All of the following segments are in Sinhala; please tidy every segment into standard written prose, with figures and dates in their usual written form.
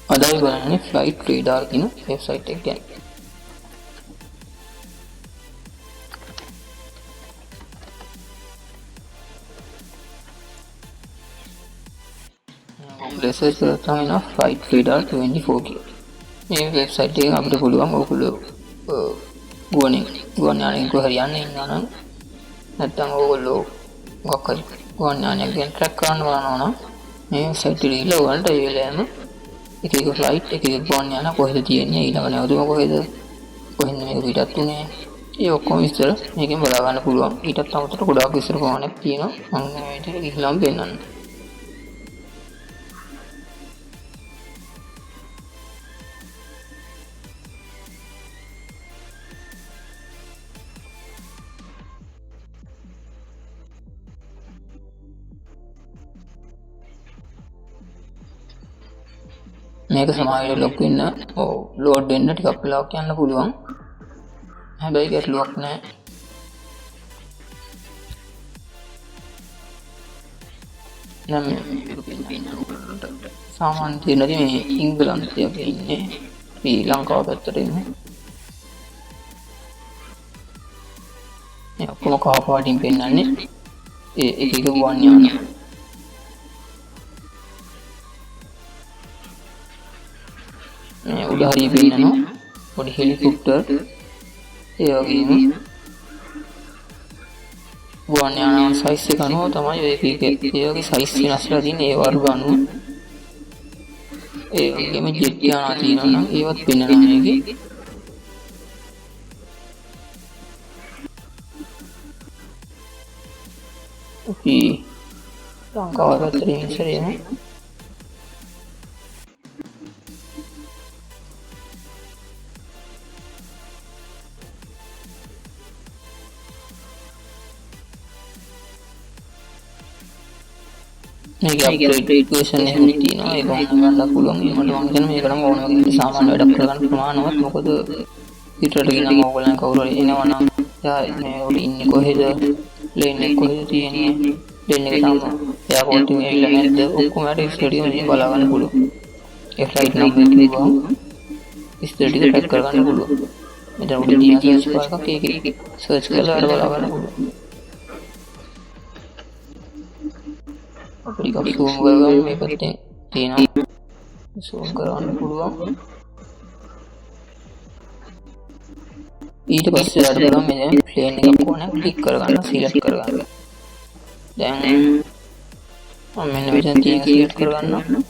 අද අපි බලන්නේ ෆ්ලයිට් රේඩාර් කියන වෙබ්සයිට් එක ගැන. research කරලා තමයි නා ෆ්ලයිට් රේඩාර් 24 කියලා. මේ වෙබ්සයිට් එක අපිට පුළුවන් ඔයගොල්ලෝ ගුවන් යානයක හරියන්නේ ඉන්නවා නම් නැත්නම් ඔයගොල්ලෝ මොකක් හරි ගුවන් යානයක් ගැන ට්‍රැක් කරන්න බලනවා නම් මේ වෙබ්සයිට් එකට ගිහලා ඔයාලට ඒ වෙලාවෙම එක ෆ්ලයිට් එක ගුවන් යාන කොහෙද තියෙන්නේ ඊළඟ නැවතුම කොහෙද කොහෙන්ද මේක පිටත් උනේ ඒ ඔක්කොම විස්තර මේකෙන් බලා ගන්න පුළුවන්. ඊටත් අමතරව ගොඩාක් විස්තර ප්‍රමාණයක් තියෙනවා. මම මේ විදිහට ගිහලාම පෙන්නන්න. මේක සමාවෙලා ලොක් වෙන්න ලෝඩ් වෙන්න ටිකක් වෙලාවක් යන්න පුළුවන්. හැබැයි ගැටලුවක් නැහැ. නම් සාමාන්‍ය තියෙනදී මේ ඉංග්‍රීසියෙන් ඉන්නේ ශ්‍රී ලංකාව පැත්තට ඉන්නේ. මේ ඔක්කොම කහ පාටින් පෙන්නන්නේ ඒ එක එක ගුවන් යාන. උඩ හරිය පෙන්නනවා පොඩි හෙලිකොප්ටර් ඒ වගේම ගුවන් යාන සයිස් එක අනුව තමයි ඔය එක ඒ වගේ සයිස් වෙනස්ලා තියෙන්නේ ඒ වර්ග අනුව. ඒ වගේම ජෙට් යාන තියෙනවා නම් ඒවත් පෙන්නනවා මේකේ. අපි ලංකාව පැත්තට ඉස්සරහම මේක අප්ඩේට් version එකක් තියෙනවා. ඒක ගන්න පුළුවන්. මට මම කියන්නේ මේක නම් ඕන වගේ සාමාන්‍ය වැඩක් කරගන්න ප්‍රමාණවත්. මොකද පිටරට ගිනම ඕගොල්ලන් කවුරු හරි එනවනම් යා මේ උඩ ඉන්නේ කොහෙද? ප්ලේන් එක කොහෙද තියෙන්නේ? ප්ලේන් එක තාම එයාපෝට් එකේ ඇවිල්ලා නැද්ද? ඔක්කොම වැඩ ස්ටඩියම් එකෙන් බලා ගන්න පුළුවන්. ඒ ෆ්ලයිට් නම්බර් එක කිව්වම ස්ටඩියම් එක ට්‍රැක් කරගන්න පුළුවන්. මෙතන උඩ තියෙන සර්ච් බාර් එකක් ඒකේ සර්ච් කරලා අර බලා ගන්න පුළුවන්. අපිට zoom කරගන්න මේ පැත්තේ තියෙනවා. zoom කරන්න පුළුවන්. ඊට පස්සේ ආඩ බලන්න මේ ප්ලේන් එක කොහොමද ක්ලික් කරගන්න සිලෙක්ට් කරගන්න. දැන් මම මෙන්න මෙතන තියෙන සිලෙක්ට් කරගන්නවා.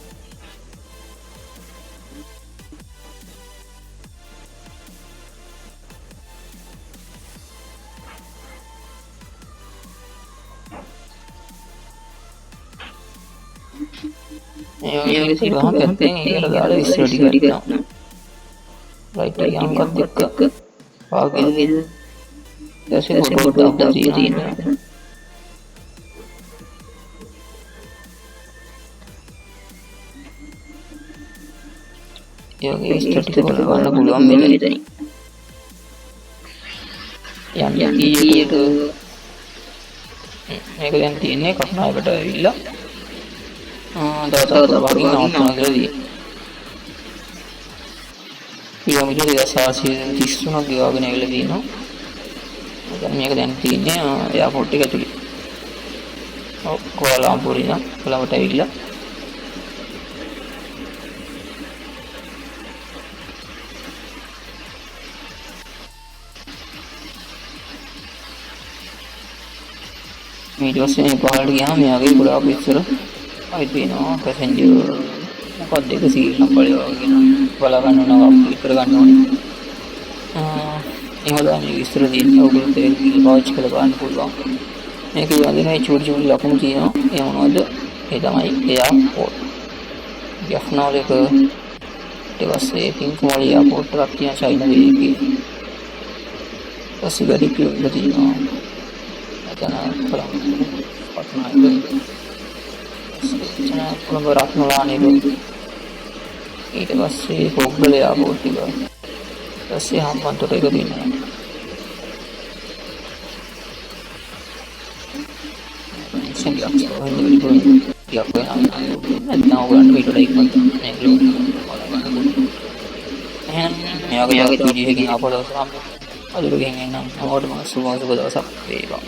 ये वहाँ कहते हैं ये लगा रहे इस रेडी करना राइट यहाँ का दिक्कत आगे जैसे फोटो डालता है ये इस रेडी को लगाना बुलवा मिला इधर यहाँ की ये तो एक दिन तीन ने करना है बेटा इल्ला दादा बाकी नाउटना गई किलोमीटर 430 गिगाගෙන ඇවිල්ලා තියෙනවා. දැන් මේක දැන් තියෙන්නේ එයාපෝට් එක ඇතුලේ. කොලාලම්පුර ඉඳන් කොළඹට ඇවිල්ලා ඊට පස්සේ මේ පහළට ගියාම මෙයාගේ ගොඩාක් විස්තර आई තියෙනවා පැසෙන්ජර් මොකක්ද ඒක සීල් නම්බර් එක වගේ බලා ගන්නවා විතර ගන්න ඕනේ. එහෙම තමයි විස්තර දෙන්නේ. ඔයගොල්ලෝ ඒක පාවිච්චි කරලා බලන්න පුළුවන්. මේක යන්නේ මේ චූටි චූටි ලකුණු තියෙනවා. ඒ මොනවද? ඒ තමයි එයාපෝට්. යෆ්නෝල් එක ඊට පස්සේ පින්ක් මොල් එයාපෝට් එකක් තියෙන චයිනා එකේ. පස්සේ ගඩි කියලා තියෙනවා. එතන කොළඹ රත්නලානේ ඊට පස්සේ පොග්ගල එයාපෝට් එක ඊපස්සේ හම්බන්තොට එක තියෙනවා. සංගීතය වගේ විදිහට ටිකක් වෙනවා. නැත්නම් ඔයගොල්ලන්ට මේක ලයික් කරන්න මේක මේ වගේ තවත් වීඩියෝ එකකින් ආපහු දවසක් හම්බෙමු. අදට ගෙන් එන්නම්. හැමෝටම සුබ දවසක් වේවා.